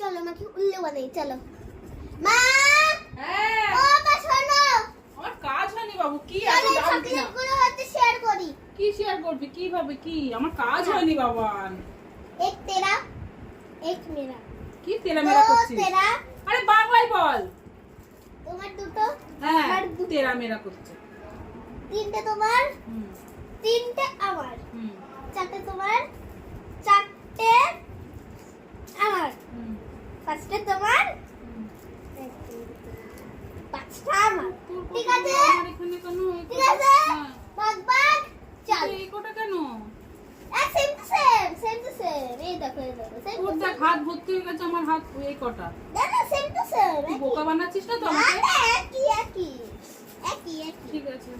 চলো মাকে উল্লু বানাই চলো মা। হ্যাঁ ও মা শোনো, আমার কাজ হয়নি বাবু। কি চলো এত দাম কিনা? চকলেটগুলো হচ্ছে শেয়ার করি। কি শেয়ার করবি? কিভাবে? কি আমার কাজ হয়নি বাবা। এক তেরা এক মেরা। কি তেরা মেরা করছিস? তেরা আরে বাংলায় বল। তোমার দুটো, হ্যাঁ আমার দুটো। তেরা মেরা করছে। তিনটে তোমার, হুম তিনটে আমার, হুম চারটে তোমার, চারটে আমার, হুম পাঁচটা তোমার, হুম। পাঁচটা আমার। তোর ঠিক কথা আছে? আমার এখানে কেন? এই ঠিক কটা- আছে? হ্যাঁ। ভাগ ভাগ চল। এই কটা কেন? Same to same, same to same. এই দেখো এই দেখো সেম টু তোর দেখ হাত ভর্তি হয়ে গেছে, আমার হাত এই কটা। না সেম টু সেম। তুই বোকা বানাচ্ছিস না তো না আমাকে? না একই একই একই একই। ঠিক আছে।